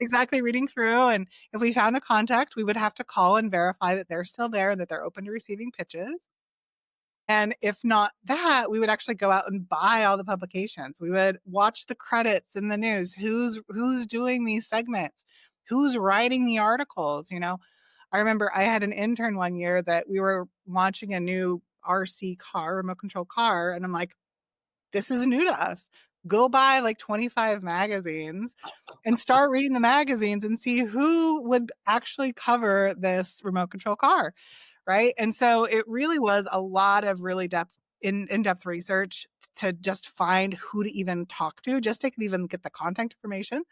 exactly, reading through. And if we found a contact, we would have to call and verify that they're still there and that they're open to receiving pitches. And if not that, we would actually go out and buy all the publications. We would watch the credits in the news. Who's doing these segments? Who's writing the articles? I remember I had an intern one year that we were launching a new RC car, remote control car, and I'm like, this is new to us. Go buy like 25 magazines and start reading the magazines and see who would actually cover this remote control car. Right. And so it really was a lot of really in-depth research to just find who to even talk to, just to even get the contact information.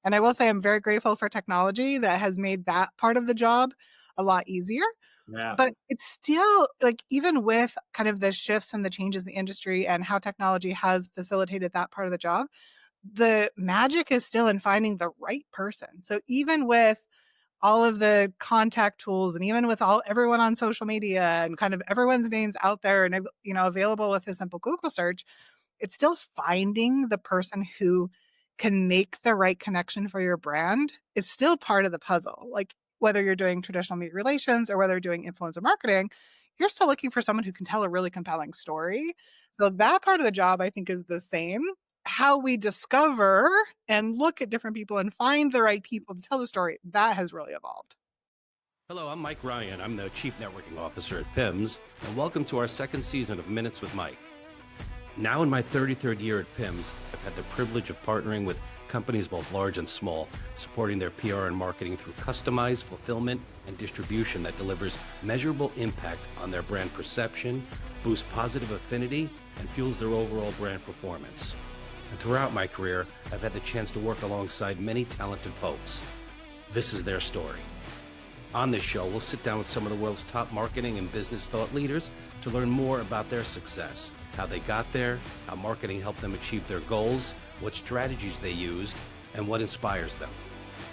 And I will say I'm very grateful for technology that has made that part of the job a lot easier. Yeah. But it's still like, even with kind of the shifts and the changes in the industry and how technology has facilitated that part of the job, the magic is still in finding the right person. So even with all of the contact tools and even with everyone on social media and kind of everyone's names out there and available with a simple Google search, it's still finding the person who can make the right connection for your brand is still part of the puzzle. Like, whether you're doing traditional media relations or whether you're doing influencer marketing, you're still looking for someone who can tell a really compelling story. So that part of the job, I think, is the same. How we discover and look at different people and find the right people to tell the story, that has really evolved. Hello, I'm Mike Ryan. I'm the Chief Networking Officer at PIMS, and welcome to our second season of Minutes with Mike. Now in my 33rd year at PIMS, I've had the privilege of partnering with companies both large and small, supporting their PR and marketing through customized fulfillment and distribution that delivers measurable impact on their brand perception, boosts positive affinity, and fuels their overall brand performance. And throughout my career, I've had the chance to work alongside many talented folks. This is their story. On this show, we'll sit down with some of the world's top marketing and business thought leaders to learn more about their success, how they got there, how marketing helped them achieve their goals, what strategies they used, and what inspires them.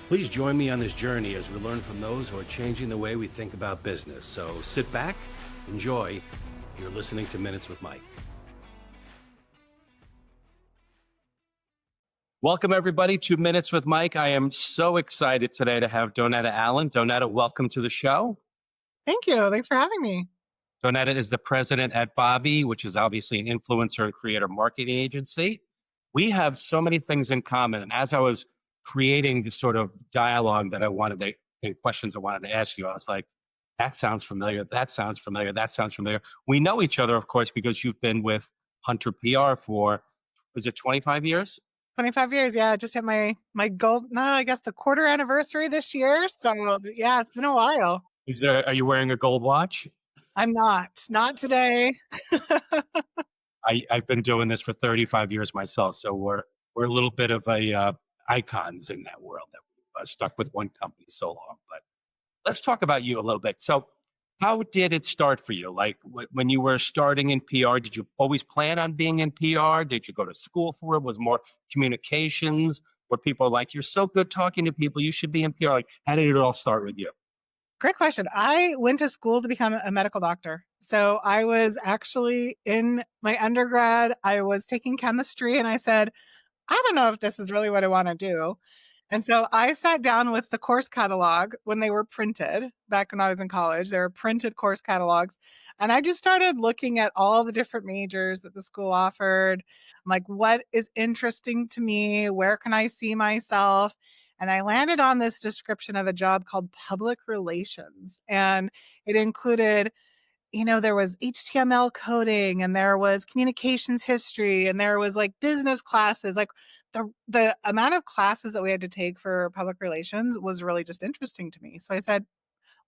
Please join me on this journey as we learn from those who are changing the way we think about business. So sit back, enjoy. You're listening to Minutes with Mike. Welcome, everybody, to Minutes with Mike. I am so excited today to have Donetta Allen. Donetta, welcome to the show. Thank you. Thanks for having me. Donetta is the president at Bobbie, which is obviously an influencer and creator marketing agency. We have so many things in common. And as I was creating the sort of dialogue that the questions I wanted to ask you, I was like, that sounds familiar. That sounds familiar. That sounds familiar. We know each other, of course, because you've been with Hunter PR for, was it 25 years? 25 years, yeah. Just hit my gold, no, I guess the quarter anniversary this year. So yeah, it's been a while. Are you wearing a gold watch? I'm not today. I've been doing this for 35 years myself, so we're a little bit of icons in that world that we've stuck with one company so long. But let's talk about you a little bit. So how did it start for you? Like when you were starting in PR, did you always plan on being in PR? Did you go to school for it? Was it more communications where people are like, you're so good talking to people, you should be in PR? Like, how did it all start with you? Great question. I went to school to become a medical doctor. So I was actually in my undergrad, I was taking chemistry and I said, I don't know if this is really what I want to do. And so I sat down with the course catalog when they were printed back when I was in college. They were printed course catalogs. And I just started looking at all the different majors that the school offered. I'm like, what is interesting to me? Where can I see myself? And I landed on this description of a job called public relations. And it included, there was HTML coding and there was communications history and there was like business classes. Like the amount of classes that we had to take for public relations was really just interesting to me. So I said,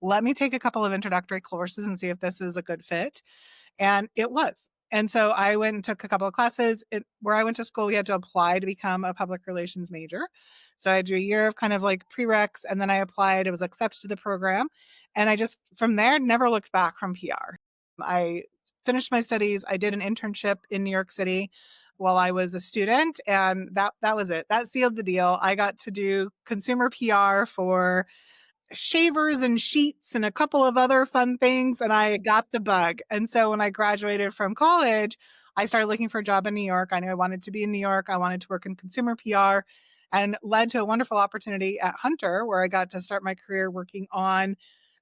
let me take a couple of introductory courses and see if this is a good fit. And it was. And so I went and took a couple of classes. Where I went to school, we had to apply to become a public relations major. So I did a year of kind of like prereqs, and then I applied. I was accepted to the program. And I just, from there, never looked back from PR. I finished my studies. I did an internship in New York City while I was a student. And that was it. That sealed the deal. I got to do consumer PR for shavers and sheets and a couple of other fun things, and I got the bug. And so when I graduated from college, I started looking for a job in New York. I knew I wanted to be in New York. I wanted to work in consumer PR. and led to a wonderful opportunity at Hunter, where I got to start my career working on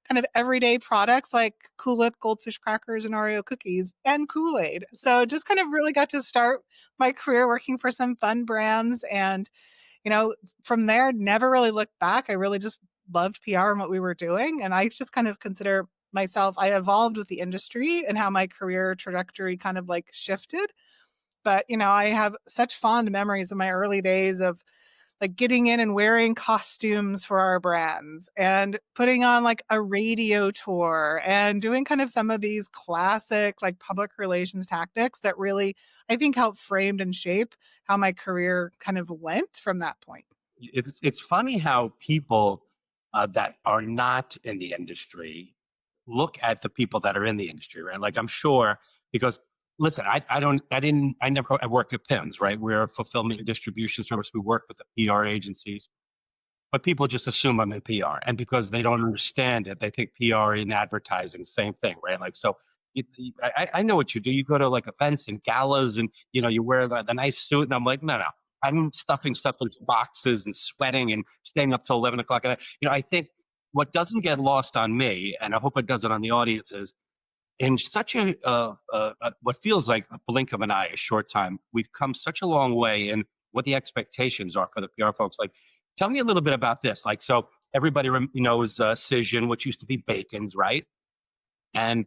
kind of everyday products like Cool Whip goldfish crackers and Oreo cookies and Kool-Aid. So just kind of really got to start my career working for some fun brands. And, from there, never really looked back. I really just loved PR and what we were doing. And I just kind of consider myself, I evolved with the industry and how my career trajectory kind of like shifted. But, I have such fond memories of my early days of like getting in and wearing costumes for our brands and putting on like a radio tour and doing kind of some of these classic like public relations tactics that really, I think, helped framed and shape how my career kind of went from that point. It's funny how people that are not in the industry look at the people that are in the industry, right? Like I'm sure because listen, I worked at PIMS, right? We're a fulfillment and distribution service. We work with the PR agencies, but people just assume I'm in PR, and because they don't understand it, they think PR in advertising, same thing, right? Like so. I know what you do. You go to like events and galas, and you wear the nice suit, and I'm like, no, no, I'm stuffing stuff into boxes and sweating and staying up till 11 o'clock at night. I think what doesn't get lost on me, and I hope it doesn't on the audience, is in such what feels like a blink of an eye, a short time, we've come such a long way in what the expectations are for the PR folks. Like, tell me a little bit about this. Like, so everybody knows Cision, which used to be Bacon's, right? And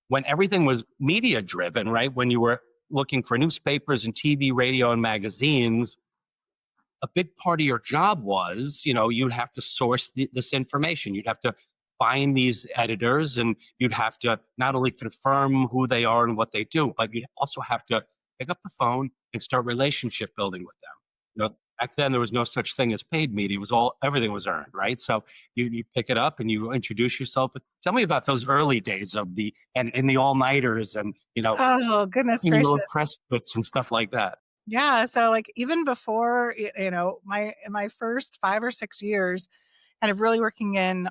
when everything was media driven, right? When you were looking for newspapers and TV, radio, and magazines, a big part of your job was, you'd have to source this information. You'd have to find these editors, and you'd have to not only confirm who they are and what they do, but you'd also have to pick up the phone and start relationship building with them. Back then there was no such thing as paid media. It was everything was earned, right? So you pick it up and you introduce yourself. Tell me about those early days of and the all-nighters and Oh, goodness little gracious. press bits and stuff like that. Yeah. So like even before, my first 5 or 6 years kind of really working in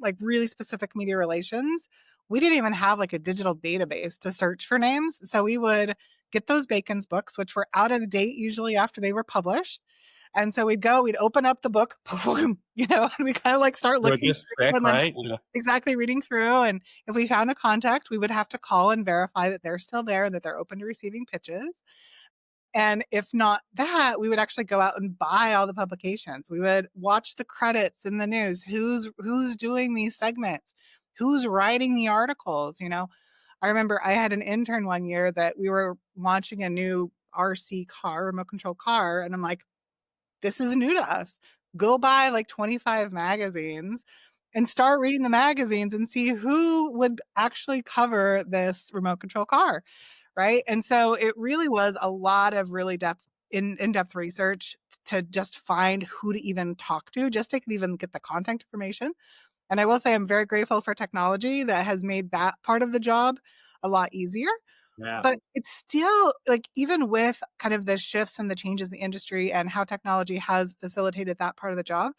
like really specific media relations, we didn't even have like a digital database to search for names. So we would get those Bacon's books, which were out of date usually after they were published. And so we'd open up the book, and we kind of like start They're looking just thick, and like right? Yeah. exactly reading through. And if we found a contact, we would have to call and verify that they're still there and that they're open to receiving pitches. And if not that, we would actually go out and buy all the publications. We would watch the credits in the news. Who's doing these segments? Who's writing the articles? I remember I had an intern one year that we were launching a new RC car, remote control car, and I'm like, this is new to us. Go buy like 25 magazines and start reading the magazines and see who would actually cover this remote control car. Right. And so it really was a lot of really in-depth research to just find who to even talk to, just to even get the contact information. And I will say I'm very grateful for technology that has made that part of the job a lot easier. Yeah. But it's still like, even with kind of the shifts and the changes in the industry and how technology has facilitated that part of the job,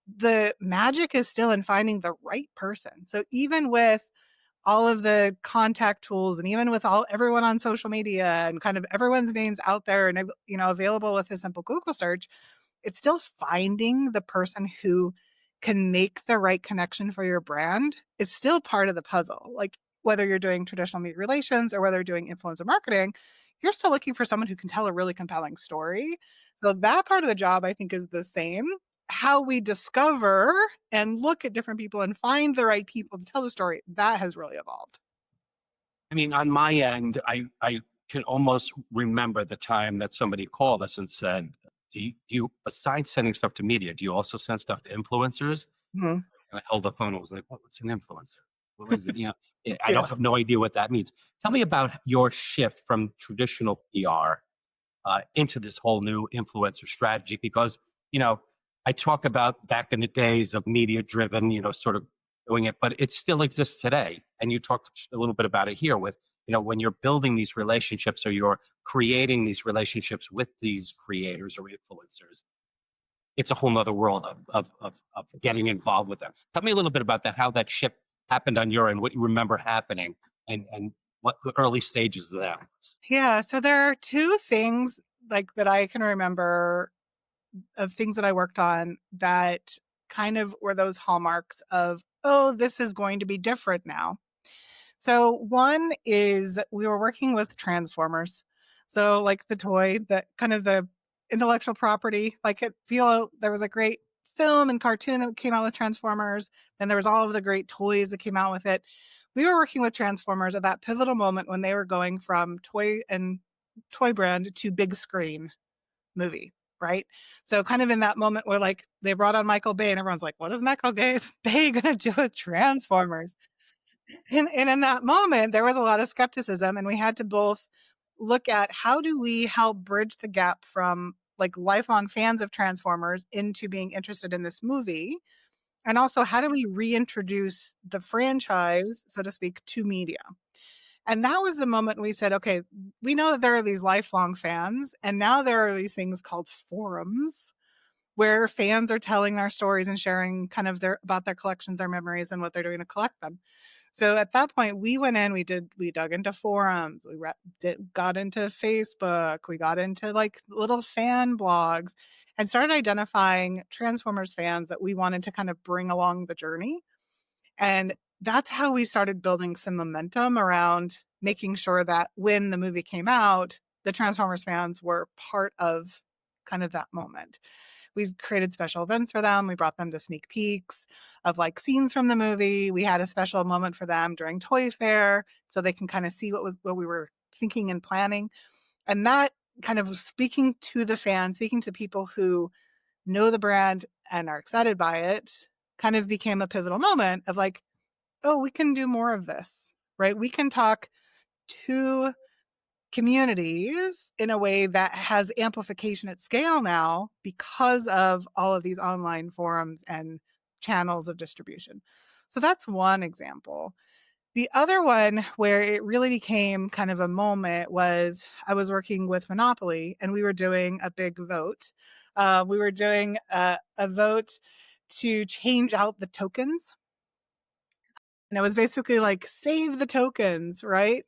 the magic is still in finding the right person. So even with all of the contact tools and even with everyone on social media and kind of everyone's names out there and available with a simple Google search, it's still finding the person who can make the right connection for your brand is still part of the puzzle. Like whether you're doing traditional media relations or whether you're doing influencer marketing, you're still looking for someone who can tell a really compelling story. So that part of the job, I think, is the same. How we discover and look at different people and find the right people to tell the story, that has really evolved. I mean, on my end, I can almost remember the time that somebody called us and said, do you besides sending stuff to media, do you also send stuff to influencers? Mhm. And I held the phone and was like, what's an influencer? What is it? I Yeah. don't have no idea what that means. Tell me about your shift from traditional PR into this whole new influencer strategy, because, I talk about back in the days of media driven, sort of doing it, but it still exists today. And you talked a little bit about it here with, when you're building these relationships or you're creating these relationships with these creators or influencers, it's a whole nother world of getting involved with them. Tell me a little bit about that, how that shift happened on your end, what you remember happening, and what the early stages of that was. Yeah. So there are two things like that I can remember of things that I worked on that kind of were those hallmarks of, oh, this is going to be different now. So one is we were working with Transformers. So like the toy, that kind of the intellectual property, like it feel there was a great film and cartoon that came out with Transformers, and there was all of the great toys that came out with it. We were working with Transformers at that pivotal moment when they were going from toy brand to big screen movie, right? So kind of in that moment where like they brought on Michael Bay and everyone's like, what is Michael Bay gonna do with Transformers? And in that moment, there was a lot of skepticism, and we had to both look at how do we help bridge the gap from like lifelong fans of Transformers into being interested in this movie, and also how do we reintroduce the franchise, so to speak, to media. And that was the moment we said, okay, we know that there are these lifelong fans, and now there are these things called forums where fans are telling their stories and sharing kind of about their collections, their memories, and what they're doing to collect them. So at that point, we went in, we dug into forums, got into Facebook, we got into like little fan blogs, and started identifying Transformers fans that we wanted to kind of bring along the journey. And that's how we started building some momentum around making sure that when the movie came out, the Transformers fans were part of kind of that moment. We created special events for them. We brought them to sneak peeks of like scenes from the movie. We had a special moment for them during Toy Fair so they can kind of see what we were thinking and planning. And that kind of speaking to the fans, speaking to people who know the brand and are excited by it, kind of became a pivotal moment of like, oh, we can do more of this, right? We can talk to communities in a way that has amplification at scale now because of all of these online forums and channels of distribution. So that's one example. The other one where it really became kind of a moment was I was working with Monopoly and we were doing a big vote. We were doing a vote to change out the tokens. And it was basically like save the tokens, right?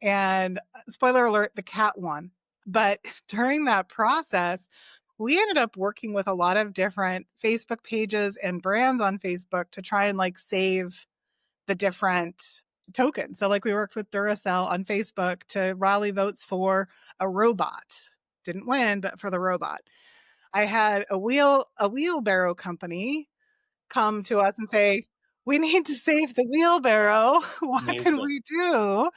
And spoiler alert, the cat won. But during that process, we ended up working with a lot of different Facebook pages and brands on Facebook to try and like save the different tokens. So like we worked with Duracell on Facebook to rally votes for a robot. Didn't win, but for the robot. I had a wheelbarrow company come to us and say, we need to save the wheelbarrow. What can Amazing. we do?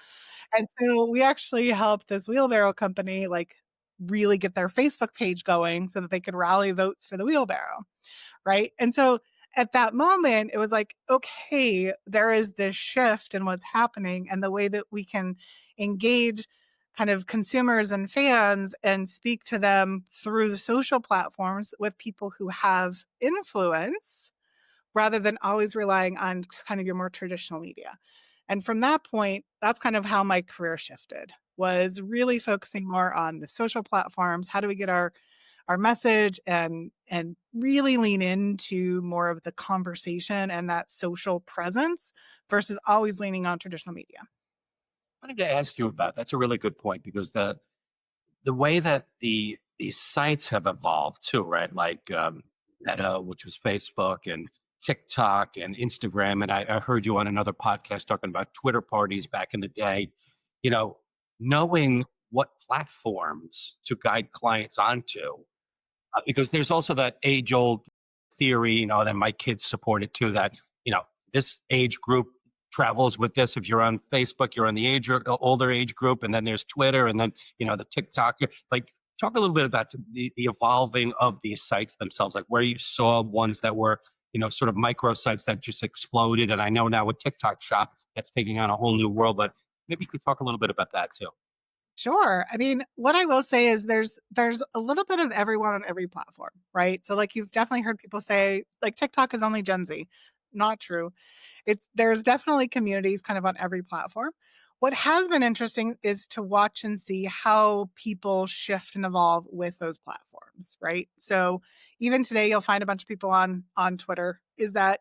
And so we actually helped this wheelbarrow company like really get their Facebook page going so that they could rally votes for the wheelbarrow, right? And so at that moment, it was like, okay, there is this shift in what's happening and the way that we can engage kind of consumers and fans and speak to them through the social platforms with people who have influence rather than always relying on kind of your more traditional media. And from that point, that's kind of how my career shifted, was really focusing more on the social platforms. How do we get our message and really lean into more of the conversation and that social presence versus always leaning on traditional media? I wanted to ask you about that's a really good point because the way that these sites have evolved too, right? Like Meta, which was Facebook, and TikTok and Instagram. And I heard you on another podcast talking about Twitter parties back in the day. You know, knowing what platforms to guide clients onto, because there's also that age old theory, that my kids support it too, that, this age group travels with this. If you're on Facebook, you're on the older age group, and then there's Twitter, and then, the TikTok. Like, talk a little bit about the evolving of these sites themselves, like where you saw ones that were, sort of micro sites that just exploded. And I know now with TikTok Shop, that's taking on a whole new world, but maybe you could talk a little bit about that too. Sure. I mean, what I will say is there's a little bit of everyone on every platform, right? So like you've definitely heard people say like TikTok is only Gen Z. Not true. There's definitely communities kind of on every platform. What has been interesting is to watch and see how people shift and evolve with those platforms, right? So even today you'll find a bunch of people on Twitter. Is that,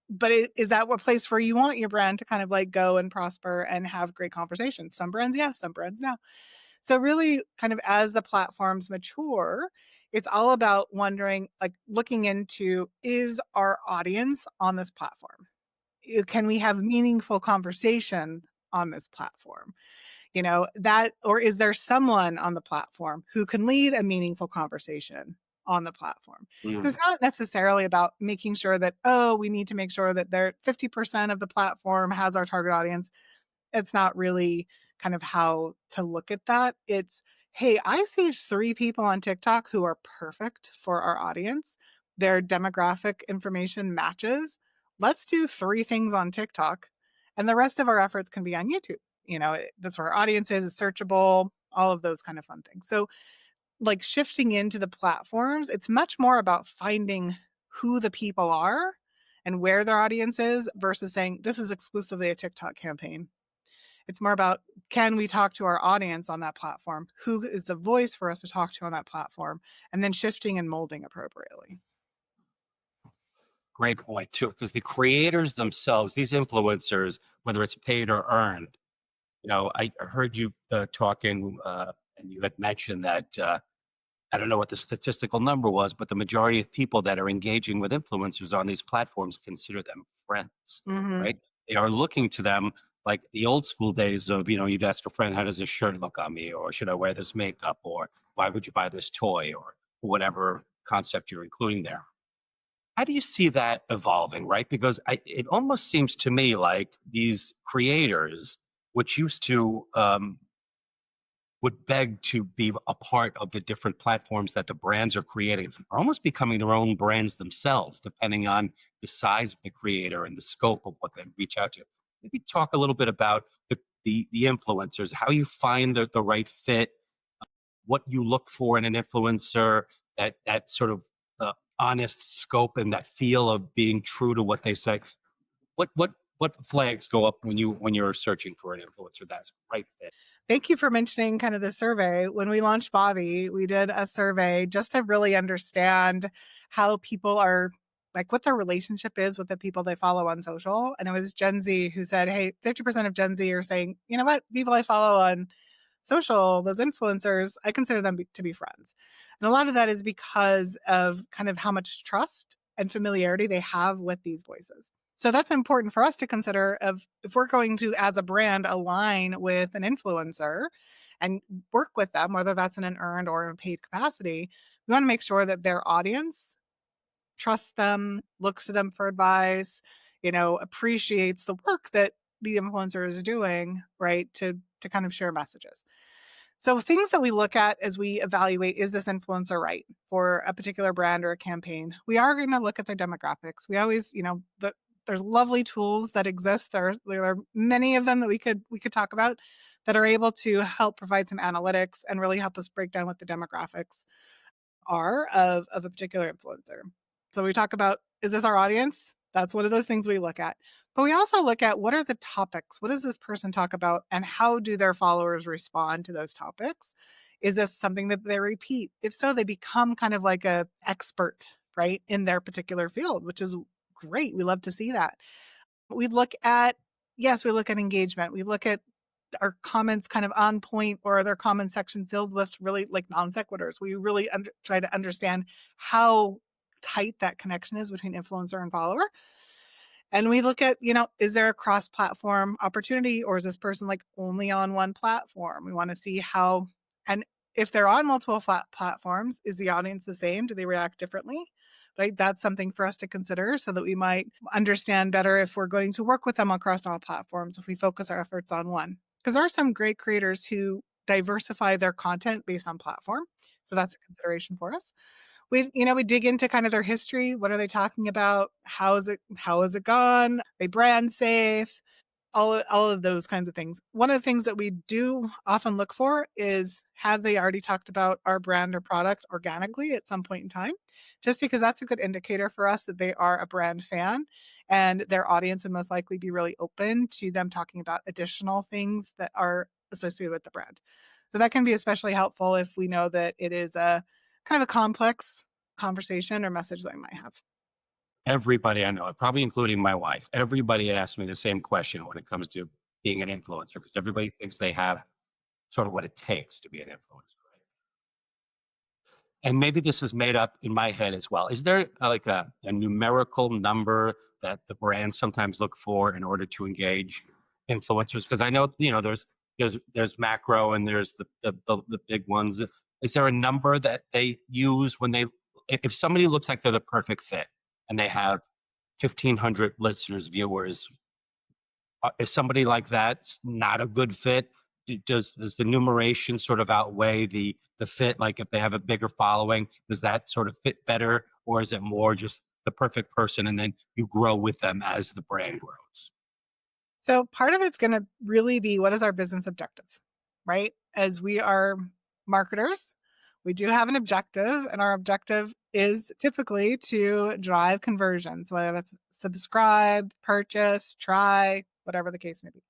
but is that what place where you want your brand to kind of like go and prosper and have great conversations? Some brands, yes, some brands, no. So really kind of as the platforms mature, it's all about wondering, like looking into, is our audience on this platform? Can we have meaningful conversation on this platform? That, or is there someone on the platform who can lead a meaningful conversation on the platform? Because Mm. it's not necessarily about making sure that, oh, we need to make sure that there 50% of the platform has our target audience. It's not really kind of how to look at that. It's, hey, I see 3 people on TikTok who are perfect for our audience. Their demographic information matches. Let's do 3 things on TikTok, and the rest of our efforts can be on YouTube. That's where our audience is, it's searchable, all of those kind of fun things. So, like shifting into the platforms, it's much more about finding who the people are and where their audience is versus saying this is exclusively a TikTok campaign. It's more about, can we talk to our audience on that platform? Who is the voice for us to talk to on that platform? And then shifting and molding appropriately. Great point too, because the creators themselves, these influencers, whether it's paid or earned, I heard you talking, and you had mentioned that I don't know what the statistical number was, but the majority of people that are engaging with influencers on these platforms consider them friends, Hmm. right? They are looking to them like the old school days of, you'd ask a friend, how does this shirt look on me? Or should I wear this makeup? Or why would you buy this toy? Or whatever concept you're including there. How do you see that evolving, right? Because it almost seems to me like these creators, which used to would beg to be a part of the different platforms that the brands are creating, are almost becoming their own brands themselves, depending on the size of the creator and the scope of what they reach out to. Maybe talk a little bit about the influencers, how you find the right fit, what you look for in an influencer, that sort of honest scope and that feel of being true to what they say. What flags go up when you're searching for an influencer that's right fit? Thank you for mentioning kind of the survey. When we launched Bobbie, we did a survey just to really understand how people are, like what their relationship is with the people they follow on social. And it was Gen Z who said, hey, 50% of Gen Z are saying, you know what, people I follow on social, those influencers, I consider them to be friends. And a lot of that is because of kind of how much trust and familiarity they have with these voices. So that's important for us to consider of if we're going to, as a brand, align with an influencer and work with them, whether that's in an earned or in a paid capacity, we want to make sure that their audience trusts them, looks to them for advice, appreciates the work that the influencer is doing, right? To kind of share messages. So things that we look at as we evaluate, is this influencer right for a particular brand or a campaign? We are going to look at their demographics. We always, there's lovely tools that exist. There are many of them that we could talk about that are able to help provide some analytics and really help us break down what the demographics are of a particular influencer. So we talk about, is this our audience? That's one of those things we look at. But we also look at, what are the topics? What does this person talk about? And how do their followers respond to those topics? Is this something that they repeat? If so, they become kind of like a expert, right, in their particular field, which is great. We love to see that. We look at, yes, we look at engagement. We look at, are comments kind of on point, or are their comment section filled with really like non sequiturs? We really try to understand how tight that connection is between influencer and follower. And we look at, is there a cross platform opportunity, or is this person like only on one platform? We want to see how, and if they're on multiple platforms, is the audience the same? Do they react differently? Right? That's something for us to consider so that we might understand better if we're going to work with them across all platforms, if we focus our efforts on one. Because there are some great creators who diversify their content based on platform. So that's a consideration for us. We dig into kind of their history. What are they talking about? How is it gone? Are they brand safe? All of those kinds of things. One of the things that we do often look for is, have they already talked about our brand or product organically at some point in time? Just because that's a good indicator for us that they are a brand fan, and their audience would most likely be really open to them talking about additional things that are associated with the brand. So that can be especially helpful if we know that it is a kind of a complex conversation or message that I might have. Everybody I know, probably including my wife, everybody asks me the same question when it comes to being an influencer, because everybody thinks they have sort of what it takes to be an influencer. And maybe this is made up in my head as well. Is there like a numerical number that the brands sometimes look for in order to engage influencers? Because I know, there's macro and there's the big ones. Is there a number that they use when if somebody looks like they're the perfect fit and they have 1,500 listeners, viewers, is somebody like that not a good fit? Does the numeration sort of outweigh the fit? Like if they have a bigger following, does that sort of fit better, or is it more just the perfect person and then you grow with them as the brand grows? So part of it's going to really be, what is our business objective, right? As we are marketers, we do have an objective, and our objective is typically to drive conversions, whether that's subscribe, purchase, try, whatever the case may be.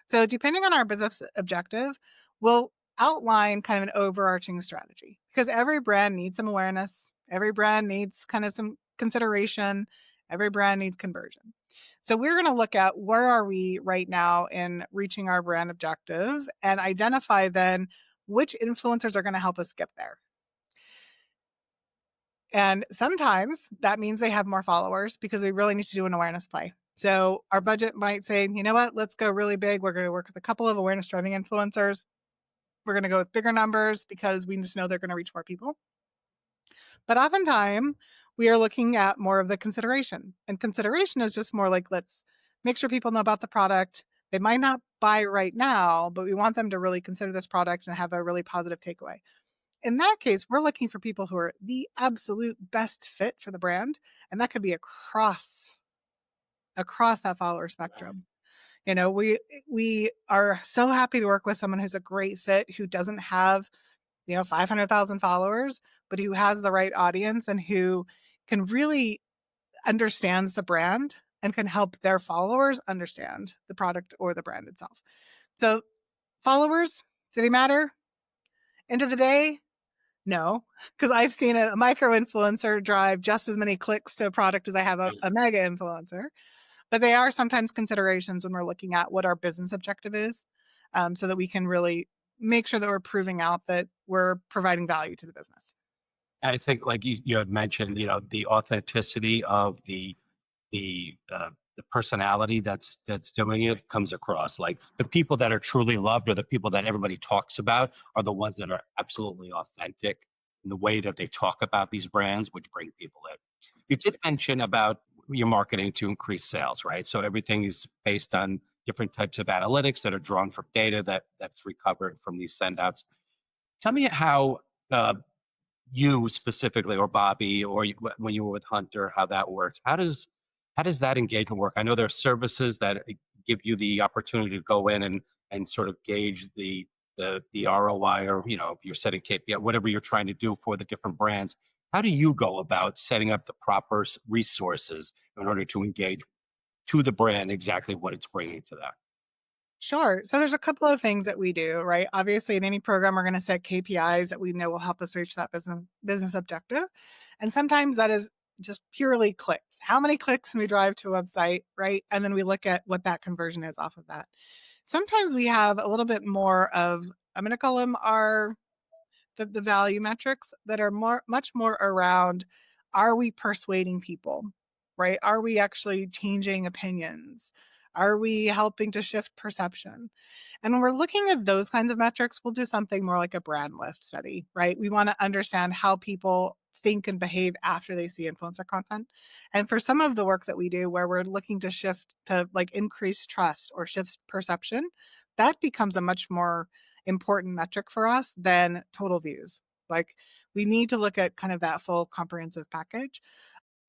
So depending on our business objective, we'll outline kind of an overarching strategy, because every brand needs some awareness. Every brand needs kind of some consideration. Every brand needs conversion. So we're going to look at where are we right now in reaching our brand objective and identify then which influencers are going to help us get there. And sometimes that means they have more followers because we really need to do an awareness play. So our budget might say, you know what, let's go really big. We're going to work with a couple of awareness driving influencers. We're going to go with bigger numbers because we just know they're going to reach more people. But oftentimes we are looking at more of the consideration. And consideration is just more like, let's make sure people know about the product. They might not buy right now, but we want them to really consider this product and have a really positive takeaway. In that case, we're looking for people who are the absolute best fit for the brand. And that could be across that follower spectrum. We are so happy to work with someone who's a great fit, who doesn't have 500,000 followers, but who has the right audience and who can really understands the brand and can help their followers understand the product or the brand itself. So followers, do they matter? End of the day, no, because I've seen a micro influencer drive just as many clicks to a product as I have a mega influencer. But they are sometimes considerations when we're looking at what our business objective is, so that we can really make sure that we're proving out that we're providing value to the business. I think, like you had mentioned, the authenticity of the personality that's doing it comes across. Like the people that are truly loved, or the people that everybody talks about, are the ones that are absolutely authentic in the way that they talk about these brands, which bring people in. You did mention about your marketing to increase sales, right? So everything is based on different types of analytics that are drawn from data that's recovered from these sendouts. Tell me how you specifically, or Bobbie, or when you were with Hunter, how that works. How does that engagement work? I know there are services that give you the opportunity to go in and sort of gauge the ROI, or if you're setting KPI, whatever you're trying to do for the different brands. How do you go about setting up the proper resources in order to engage to the brand exactly what it's bringing to them? Sure. So there's a couple of things that we do, right? Obviously, in any program, we're going to set KPIs that we know will help us reach that business objective. And sometimes that is just purely clicks. How many clicks can we drive to a website, right? And then we look at what that conversion is off of that. Sometimes we have a little bit more of, I'm going to call them the value metrics that are much more around, are we persuading people, right? Are we actually changing opinions? Are we helping to shift perception? And when we're looking at those kinds of metrics, we'll do something more like a brand lift study, right? We want to understand how people think and behave after they see influencer content. And for some of the work that we do where we're looking to shift to like increase trust or shift perception, that becomes a much more important metric for us than total views. Like we need to look at kind of that full comprehensive package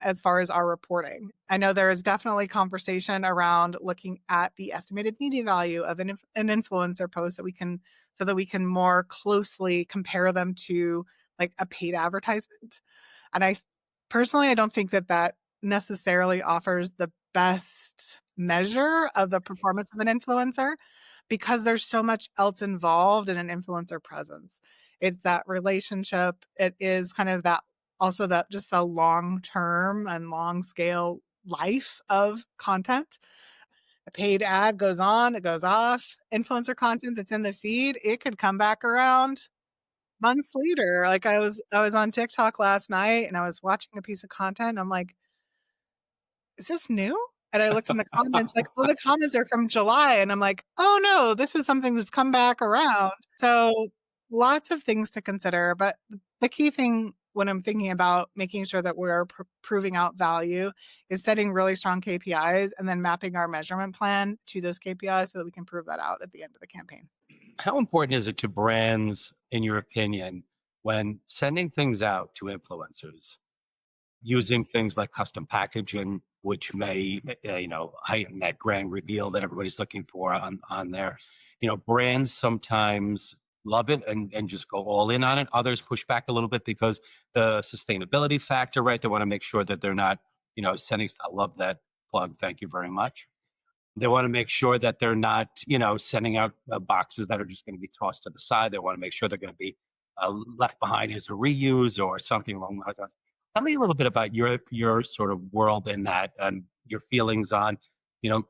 as far as our reporting. I know there is definitely conversation around looking at the estimated media value of an influencer post so that we can more closely compare them to like a paid advertisement. And I don't think that necessarily offers the best measure of the performance of an influencer, because there's so much else involved in an influencer presence. It's that relationship. It is kind of that, also that just the long term and long scale life of content. A paid ad goes on, it goes off. Influencer content that's in the feed, it could come back around months later. Like I was on TikTok last night and I was watching a piece of content and I'm like, is this new? And I looked in the comments, like all the comments are from July. And I'm like, oh no, this is something that's come back around. So lots of things to consider. But the key thing when I'm thinking about making sure that we're proving out value is setting really strong KPIs and then mapping our measurement plan to those KPIs so that we can prove that out at the end of the campaign. How important is it to brands, in your opinion, when sending things out to influencers, using things like custom packaging, which may, heighten that grand reveal that everybody's looking for on there. Brands sometimes love it and just go all in on it. Others push back a little bit because the sustainability factor, right? They want to make sure that they're not, sending. I love that plug. Thank you very much. They want to make sure that they're not, sending out boxes that are just going to be tossed to the side. They want to make sure they're going to be left behind as a reuse or something along those lines. Tell me a little bit about your sort of world in that and your feelings on, you know,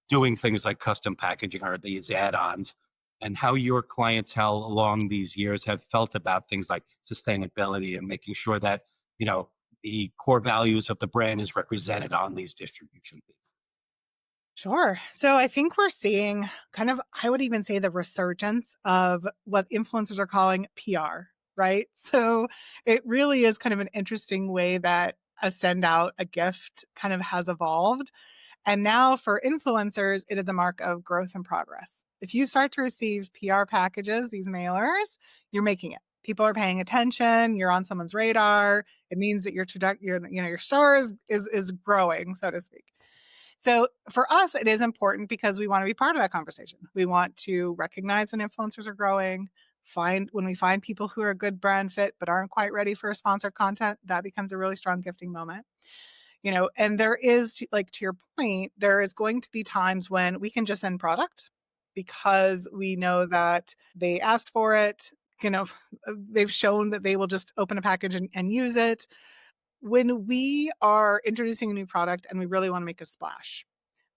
doing things like custom packaging or these add-ons, and how your clientele along these years have felt about things like sustainability and making sure that, the core values of the brand is represented on these distribution things. Sure. So I think we're seeing kind of, I would even say, the resurgence of what influencers are calling PR, right? So it really is kind of an interesting way that a send out a gift kind of has evolved. And now for influencers, it is a mark of growth and progress. If you start to receive PR packages, these mailers, you're making it. People are paying attention. You're on someone's radar. It means that your star is growing, so to speak. So for us, it is important because we want to be part of that conversation. We want to recognize when influencers are growing, when we find people who are a good brand fit but aren't quite ready for sponsored content. That becomes a really strong gifting moment. And there is, like, to your point, there is going to be times when we can just send product because we know that they asked for it. They've shown that they will just open a package and use it. When we are introducing a new product and we really want to make a splash,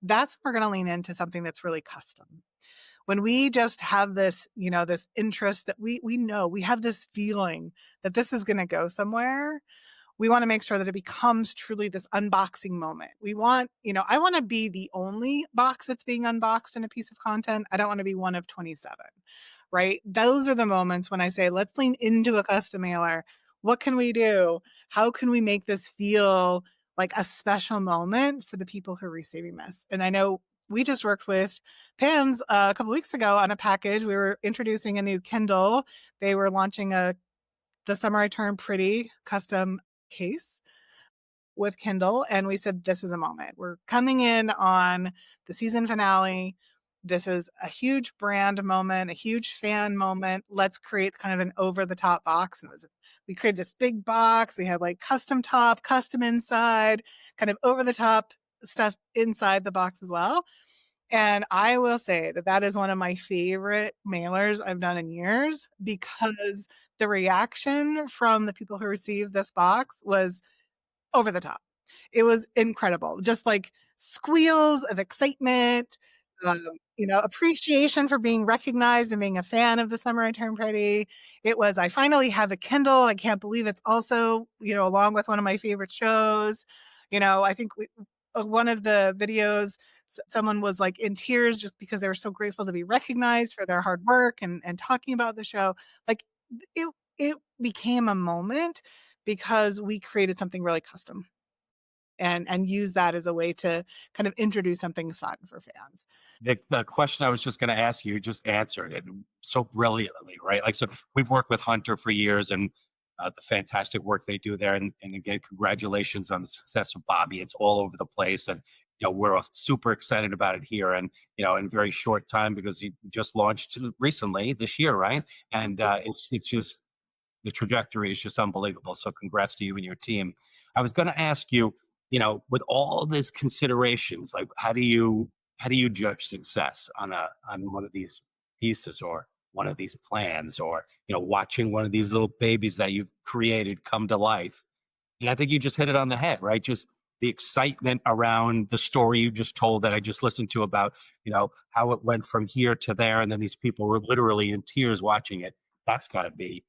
that's when we're going to lean into something that's really custom. When we just have this, this interest that we know, we have this feeling that this is going to go somewhere, we want to make sure that it becomes truly this unboxing moment. I want to be the only box that's being unboxed in a piece of content. I don't want to be one of 27, right? Those are the moments when I say, let's lean into a custom mailer. What can we do? How can we make this feel like a special moment for the people who are receiving this? And I know we just worked with PIMS a couple weeks ago on a package. We were introducing a new Kindle. They were launching the Summer I Turned Pretty custom case with Kindle. And we said, this is a moment. We're coming in on the season finale. This is a huge brand moment, a huge fan moment. Let's create kind of an over-the-top box. And we created this big box. We had like custom top, custom inside, kind of over-the-top stuff inside the box as well. And I will say that is one of my favorite mailers I've done in years, because the reaction from the people who received this box was over the top. It was incredible. Just like squeals of excitement, appreciation for being recognized and being a fan of The Summer I Turned Pretty. It was, I finally have a Kindle. I can't believe it's also, along with one of my favorite shows. I think one of the videos, someone was like in tears just because they were so grateful to be recognized for their hard work and talking about the show. Like it became a moment because we created something really custom and use that as a way to kind of introduce something fun for fans. The question I was just going to ask you just answered it so brilliantly, right? Like, so we've worked with Hunter for years, and the fantastic work they do there. And again, congratulations on the success of Bobbie. It's all over the place. And, we're super excited about it here. And, in very short time, because you just launched recently this year, right? And it's just, the trajectory is just unbelievable. So congrats to you and your team. I was going to ask you, with all these considerations, like how do you judge success on one of these pieces or one of these plans, or watching one of these little babies that you've created come to life? And I think you just hit it on the head, right? Just the excitement around the story you just told that I just listened to about, how it went from here to there. And then these people were literally in tears watching it. That's got to be,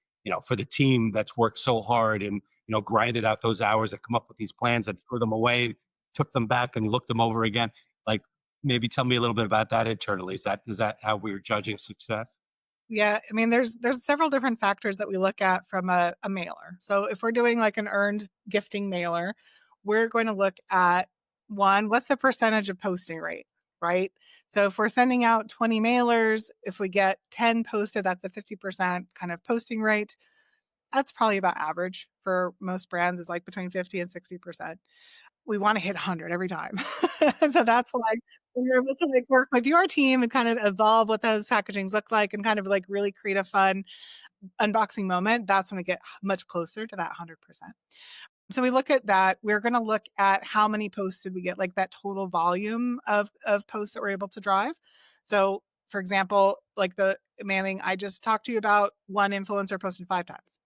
for the team that's worked so hard and, grinded out those hours that come up with these plans and threw them away, took them back and looked them over again. Like, maybe tell me a little bit about that internally. Is that how we're judging success? Yeah, I mean, there's several different factors that we look at from a mailer. So if we're doing like an earned gifting mailer, we're going to look at one, what's the percentage of posting rate, right? So if we're sending out 20 mailers, if we get 10 posted, that's a 50% kind of posting rate. That's probably about average for most brands, is like between 50 and 60%. We want to hit 100 every time. So that's why when you're able to like work with your team and kind of evolve what those packagings look like and kind of like really create a fun unboxing moment, that's when we get much closer to that 100%. So we look at that. We're going to look at how many posts did we get, like that total volume of posts that we're able to drive. So for example, like the mailing I just talked to you about, one influencer posted 5 times,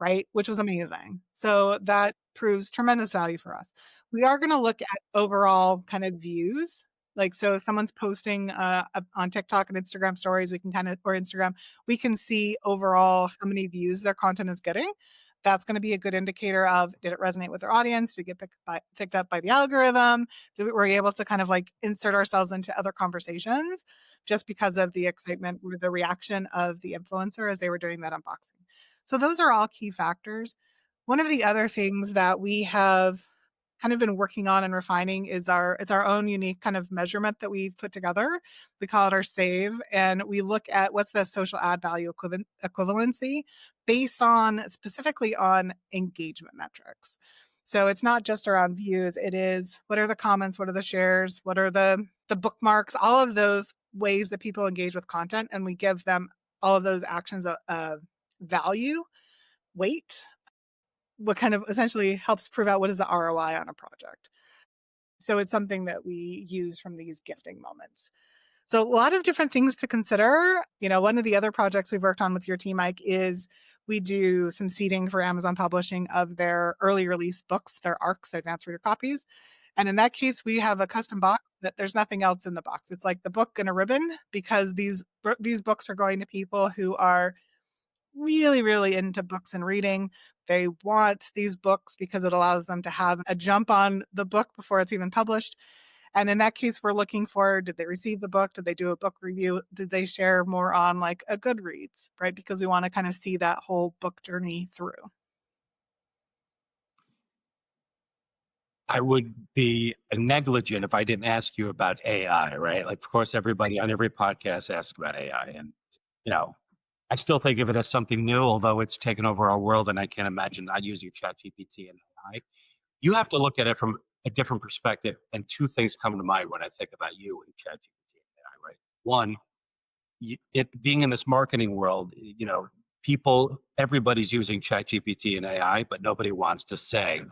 right? Which was amazing. So that proves tremendous value for us. We are going to look at overall kind of views. Like, so if someone's posting on TikTok and Instagram stories, we can or Instagram, we can see overall how many views their content is getting. That's going to be a good indicator of, did it resonate with their audience? Did it get picked up by the algorithm? Were we able to kind of like insert ourselves into other conversations just because of the excitement or the reaction of the influencer as they were doing that unboxing? So those are all key factors. One of the other things that we have kind of been working on and refining is it's our own unique kind of measurement that we've put together. We call it our SAVE, and we look at what's the social ad value equivalency based on specifically on engagement metrics. So it's not just around views, it is what are the comments, what are the shares, what are the bookmarks, all of those ways that people engage with content, and we give them all of those actions a value weight, what kind of essentially helps prove out what is the ROI on a project. So it's something that we use from these gifting moments. So a lot of different things to consider. One of the other projects we've worked on with your team, Mike, is we do some seeding for Amazon Publishing of their early release books, their ARCs, their advanced reader copies. And in that case, we have a custom box that there's nothing else in the box. It's like the book and a ribbon, because these books are going to people who are really, really into books and reading. They want these books because it allows them to have a jump on the book before it's even published. And in that case, we're looking for, did they receive the book? Did they do a book review? Did they share more on like a Goodreads, right? Because we want to kind of see that whole book journey through. I would be negligent if I didn't ask you about AI, right? Like, of course, everybody on every podcast asks about AI. And, I still think of it as something new, although it's taken over our world, and I can't imagine not using ChatGPT and AI. You have to look at it from a different perspective, and two things come to mind when I think about you and ChatGPT and AI, right? One, it being in this marketing world, everybody's using ChatGPT and AI, but nobody wants to say,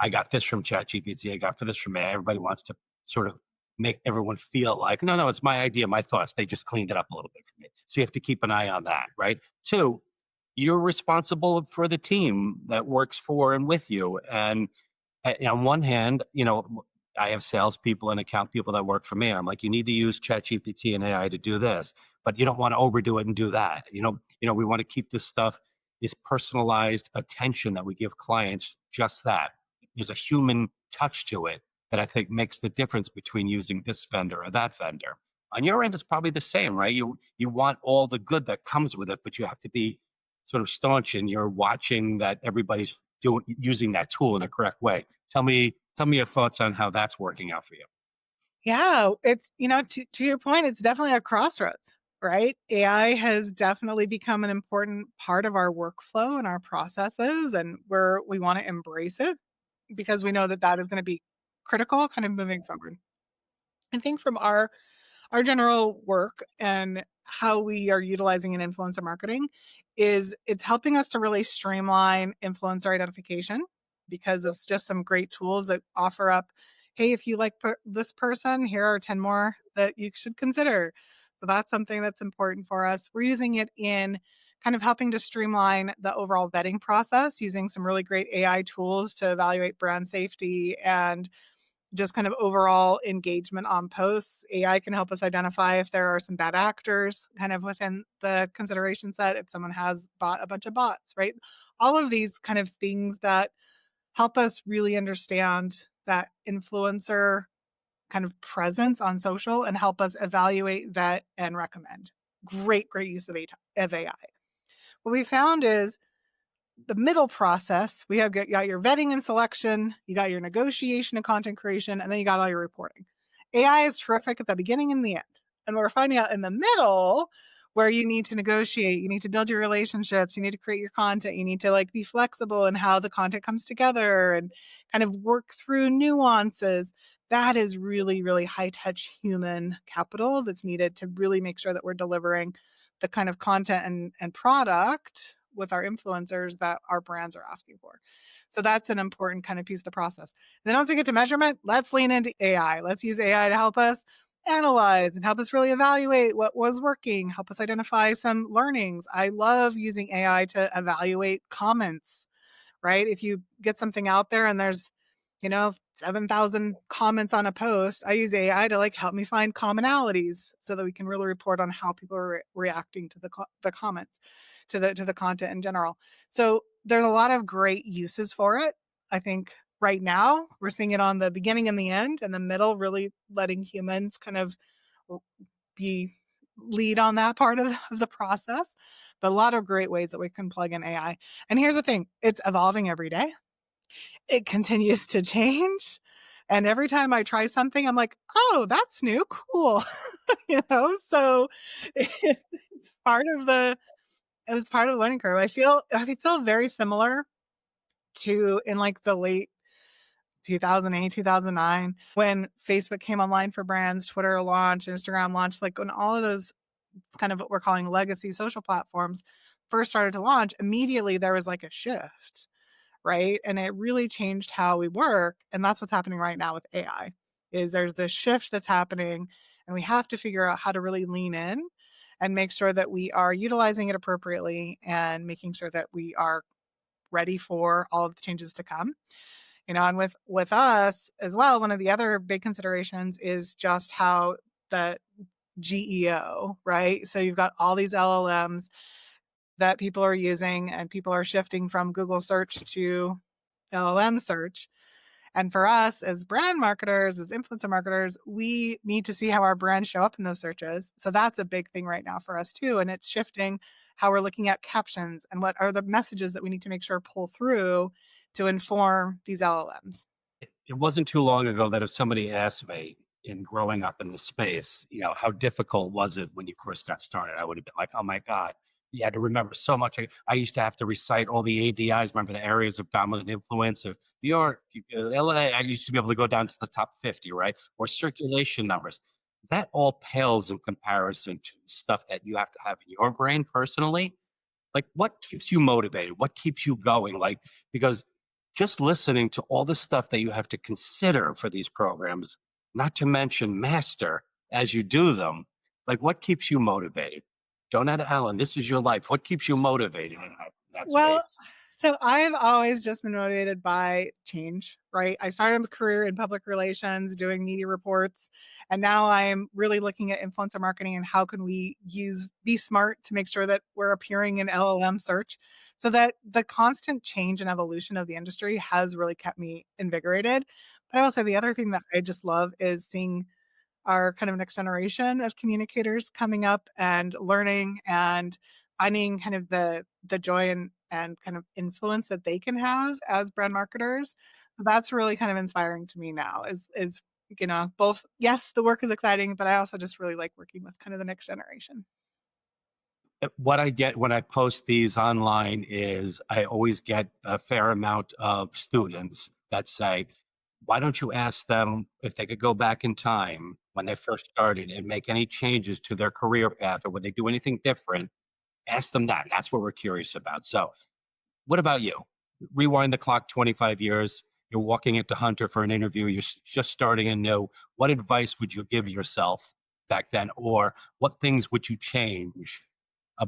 I got this from ChatGPT, I got this from AI. Everybody wants to sort of make everyone feel like, no, it's my idea, my thoughts. They just cleaned it up a little bit for me. So you have to keep an eye on that, right? Two, you're responsible for the team that works for and with you. And on one hand, I have salespeople and account people that work for me. I'm like, you need to use ChatGPT and AI to do this, but you don't want to overdo it and do that. We want to keep this stuff, this personalized attention that we give clients, just that. There's a human touch to it that I think makes the difference between using this vendor or that vendor. On your end, it's probably the same, right? You want all the good that comes with it, but you have to be sort of staunch, and you're watching that everybody's using that tool in a correct way. Tell me your thoughts on how that's working out for you. Yeah, it's, to your point, it's definitely a crossroads, right? AI has definitely become an important part of our workflow and our processes, and we want to embrace it because we know that is going to be critical kind of moving forward. I think from our general work and how we are utilizing in influencer marketing is it's helping us to really streamline influencer identification because of just some great tools that offer up, hey, if you like this person, here are 10 more that you should consider. So that's something that's important for us. We're using it in kind of helping to streamline the overall vetting process using some really great AI tools to evaluate brand safety and just kind of overall engagement on posts. AI can help us identify if there are some bad actors kind of within the consideration set, if someone has bought a bunch of bots, right? All of these kind of things that help us really understand that influencer kind of presence on social and help us evaluate, vet, and recommend. Great use of AI. What we found is the middle process, we have got your vetting and selection, you got your negotiation and content creation, and then you got all your reporting. AI is terrific at the beginning and the end. And we're finding out in the middle where you need to negotiate, you need to build your relationships, you need to create your content, you need to like be flexible in how the content comes together and kind of work through nuances. That is really high touch human capital that's needed to really make sure that we're delivering the kind of content and product with our influencers that our brands are asking for. So that's an important kind of piece of the process. And then once we get to measurement, let's lean into AI. Let's use AI to help us analyze and help us really evaluate what was working, help us identify some learnings. I love using AI to evaluate comments, right? If you get something out there and there's 7,000 comments on a post, I use AI to like help me find commonalities so that we can really report on how people are reacting to the comments, to the content in general. So there's a lot of great uses for it. I think right now we're seeing it on the beginning and the end, and the middle really letting humans kind of be lead on that part of the process. But a lot of great ways that we can plug in AI. And here's the thing, it's evolving every day. It continues to change. And every time I try something, I'm like, oh, that's new. Cool. So it's part of the learning curve. I feel very similar to in like the late 2008, 2009, when Facebook came online for brands, Twitter launched, Instagram launched, like when all of those kind of what we're calling legacy social platforms first started to launch, immediately there was like a shift, right? And it really changed how we work. And that's what's happening right now with AI, is there's this shift that's happening, and we have to figure out how to really lean in and make sure that we are utilizing it appropriately and making sure that we are ready for all of the changes to come. And with us as well, one of the other big considerations is just how the GEO, right? So you've got all these LLMs that people are using, and people are shifting from Google search to LLM search. And for us as brand marketers, as influencer marketers, we need to see how our brands show up in those searches. So that's a big thing right now for us too. And it's shifting how we're looking at captions and what are the messages that we need to make sure pull through to inform these LLMs. It wasn't too long ago that if somebody asked me in growing up in the space, how difficult was it when you first got started? I would have been like, oh my God, you had to remember so much. I used to have to recite all the ADIs, remember the areas of dominant influence of New York, LA. I used to be able to go down to the top 50, right? Or circulation numbers. That all pales in comparison to stuff that you have to have in your brain personally. Like, what keeps you motivated? What keeps you going? Like, because just listening to all the stuff that you have to consider for these programs, not to mention master as you do them, like what keeps you motivated? Donetta Allen, this is your life. What keeps you motivated in that Well, space? so I've always just been motivated by change, right? I started a career in public relations, doing media reports, and now I'm really looking at influencer marketing and how can we be smart to make sure that we're appearing in LLM search, so that the constant change and evolution of the industry has really kept me invigorated. But I will say the other thing that I just love is seeing our kind of next generation of communicators coming up and learning and finding kind of the joy and kind of influence that they can have as brand marketers. That's really kind of inspiring to me now is both, yes, the work is exciting, but I also just really like working with kind of the next generation. What I get when I post these online is I always get a fair amount of students that say, why don't you ask them if they could go back in time when they first started and make any changes to their career path, or would they do anything different? Ask them that. That's what we're curious about. So what about you? Rewind the clock 25 years. You're walking into Hunter for an interview. You're just starting anew. What advice would you give yourself back then? Or what things would you change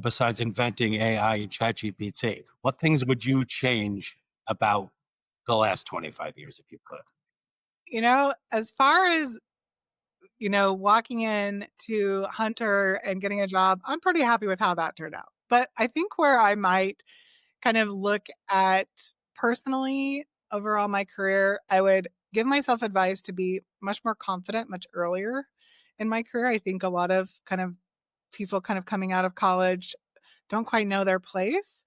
besides inventing AI and ChatGPT? What things would you change about the last 25 years if you could? As far as, walking in to Hunter and getting a job, I'm pretty happy with how that turned out. But I think where I might kind of look at personally overall my career, I would give myself advice to be much more confident much earlier in my career. I think a lot of kind of people kind of coming out of college don't quite know their place.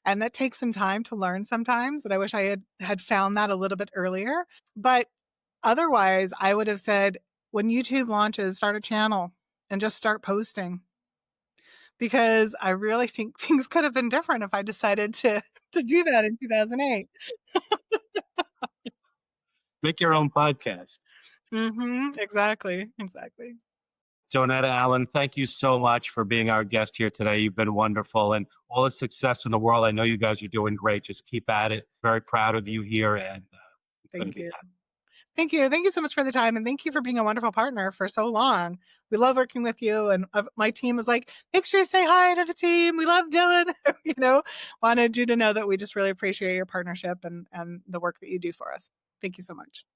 And that takes some time to learn sometimes. And I wish I had found that a little bit earlier. But otherwise, I would have said, when YouTube launches, start a channel and just start posting. Because I really think things could have been different if I decided to do that in 2008. Make your own podcast. Exactly. Donetta Allen, thank you so much for being our guest here today. You've been wonderful and all the success in the world. I know you guys are doing great. Just keep at it. Very proud of you here. And Thank you. Thank you. Thank you so much for the time. And thank you for being a wonderful partner for so long. We love working with you. And my team was like, make sure you say hi to the team. We love Dylan. Wanted you to know that we just really appreciate your partnership and the work that you do for us. Thank you so much.